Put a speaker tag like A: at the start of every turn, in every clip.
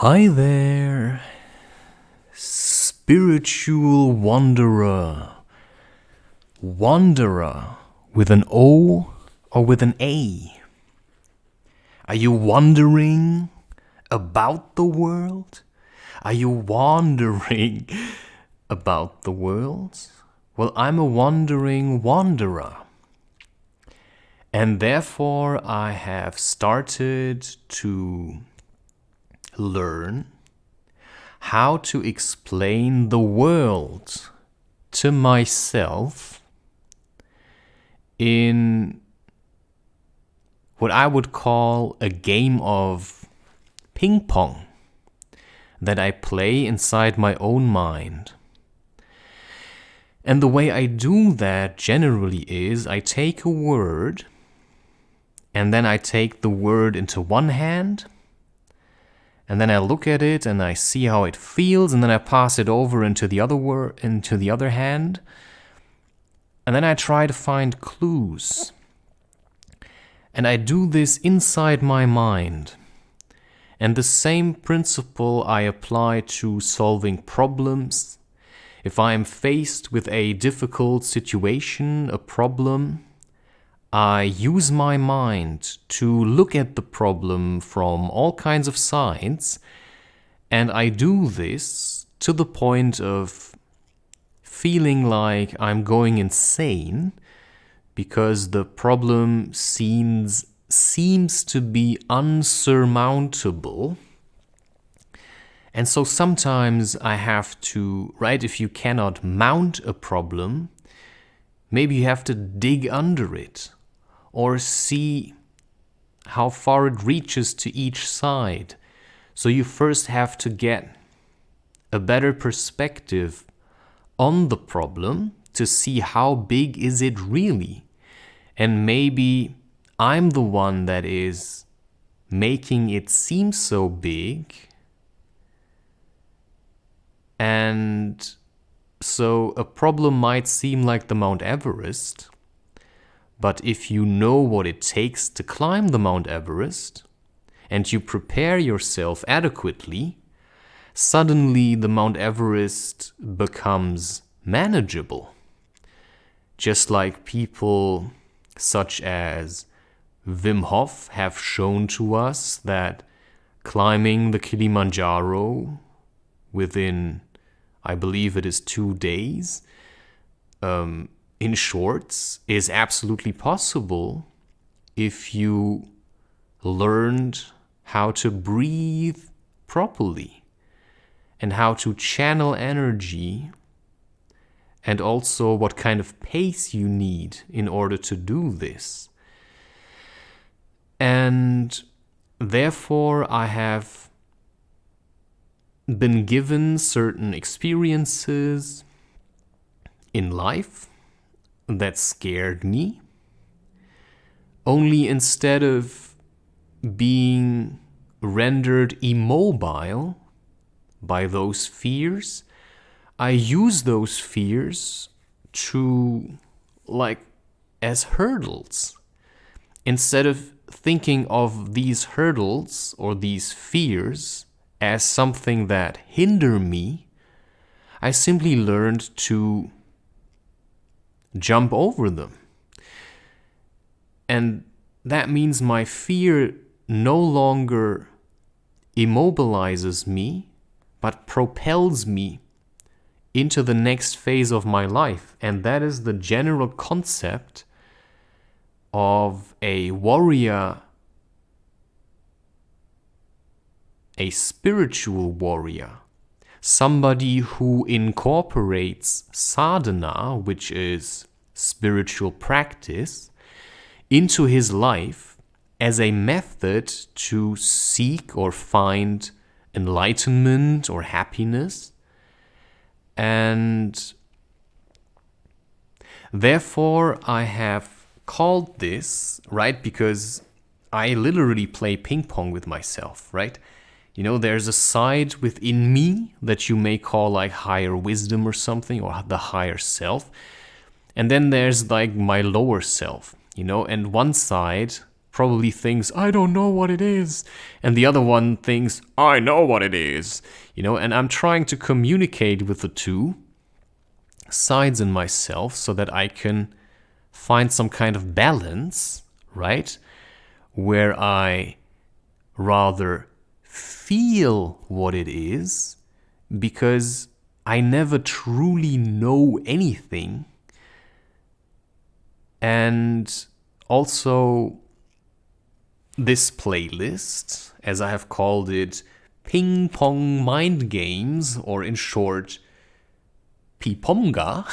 A: Hi there, spiritual wanderer. Wanderer with an O or with an A? Are you wondering about the world? Are you wandering about the world? Well, I'm a wandering wanderer. And therefore I have started to learn how to explain the world to myself in what I would call a game of ping pong that I play inside my own mind. And the way I do that generally is I take a word and then I take the word into one hand and then I look at it and I see how it feels, and then I pass it over into the other hand, and then I try to find clues. And I do this inside my mind. And the same principle I apply to solving problems. If I am faced with a difficult situation, a problem, I use my mind to look at the problem from all kinds of sides, and I do this to the point of feeling like I'm going insane because the problem seems to be unsurmountable. And so sometimes I have to, right, if you cannot mount a problem, maybe you have to dig under it or see how far it reaches to each side. So you first have to get a better perspective on the problem to see how big is it really. And maybe I'm the one that is making it seem so big. And so a problem might seem like the Mount Everest, but if you know what it takes to climb the Mount Everest, and you prepare yourself adequately, suddenly the Mount Everest becomes manageable. Just like people such as Wim Hof have shown to us that climbing the Kilimanjaro within, I believe it is 2 days, in shorts, is absolutely possible if you learned how to breathe properly and how to channel energy, and also what kind of pace you need in order to do this. And therefore I have been given certain experiences in life that scared me. Only instead of being rendered immobile by those fears, I use those fears as hurdles. Instead of thinking of these hurdles or these fears as something that hinder me, I simply learned to jump over them. And that means my fear no longer immobilizes me, but propels me into the next phase of my life. And that is the general concept of a warrior, a spiritual warrior. Somebody who incorporates sadhana, which is spiritual practice, into his life as a method to seek or find enlightenment or happiness. And therefore I have called this, right, because I literally play ping pong with myself, right? You know, there's a side within me that you may call like higher wisdom or something, or the higher self. And then there's like my lower self, you know, and one side probably thinks, I don't know what it is. And the other one thinks, I know what it is. And I'm trying to communicate with the two sides in myself so that I can find some kind of balance, right? Where I rather feel what it is, because I never truly know anything. And also, this playlist, as I have called it, Ping Pong Mind Games, or in short, PiPoMGa,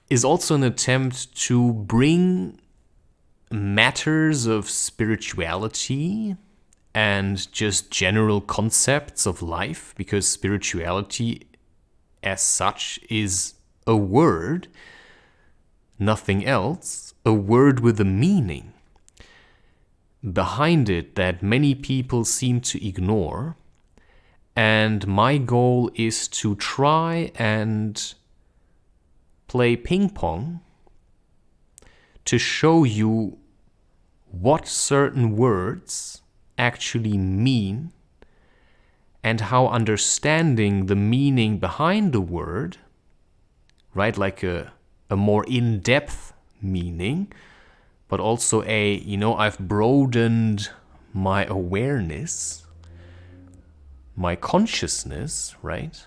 A: is also an attempt to bring matters of spirituality and just general concepts of life, because spirituality as such is a word, nothing else, a word with a meaning behind it that many people seem to ignore. And my goal is to try and play ping pong to show you what certain words actually mean and how understanding the meaning behind the word, right, like a more in-depth meaning, but also I've broadened my awareness, my consciousness, right,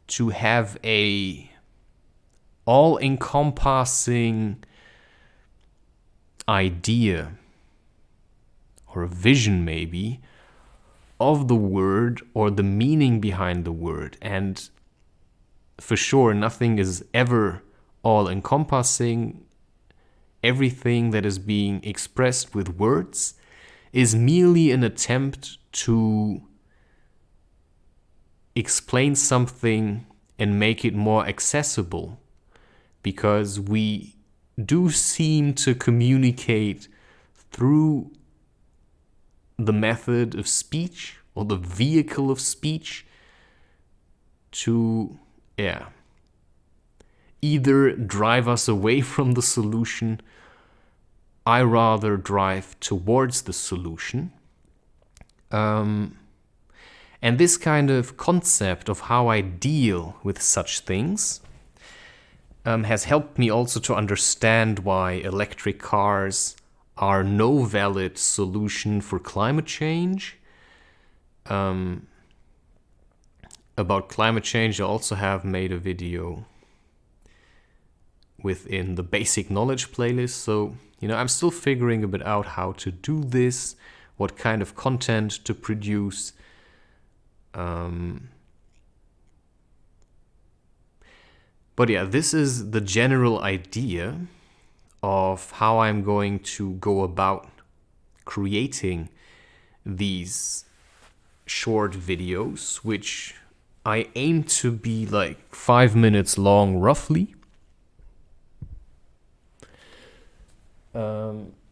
A: to have a all-encompassing idea or a vision maybe of the word or the meaning behind the word. And for sure, nothing is ever all-encompassing. Everything that is being expressed with words is merely an attempt to explain something and make it more accessible, because we do seem to communicate through the method of speech or the vehicle of speech to, either drive us away from the solution. I rather drive towards the solution. And this kind of concept of how I deal with such things has helped me also to understand why electric cars are no valid solution for climate change. About climate change, I also have made a video within the basic knowledge playlist. So, I'm still figuring a bit out how to do this, what kind of content to produce. But yeah, this is the general idea of how I'm going to go about creating these short videos, which I aim to be like 5 minutes long roughly,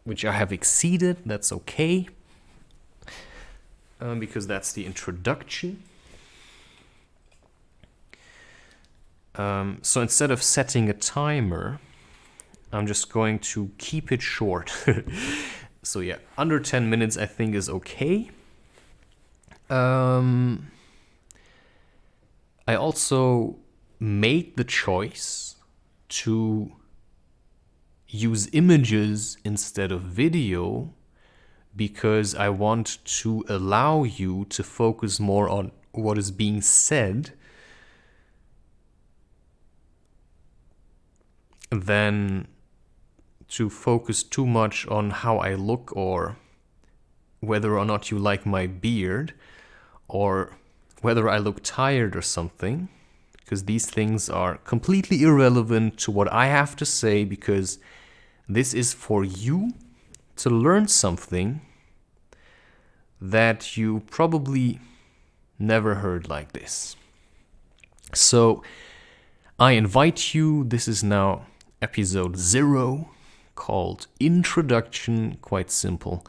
A: which I have exceeded. That's okay, because that's the introduction. So instead of setting a timer, I'm just going to keep it short. So yeah, under 10 minutes I think is okay. I also made the choice to use images instead of video because I want to allow you to focus more on what is being said than to focus too much on how I look or whether or not you like my beard or whether I look tired or something, because these things are completely irrelevant to what I have to say, because this is for you to learn something that you probably never heard like this. So I invite you, this is now episode 0, called Introduction, quite simple.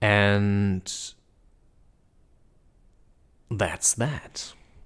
A: And that's that.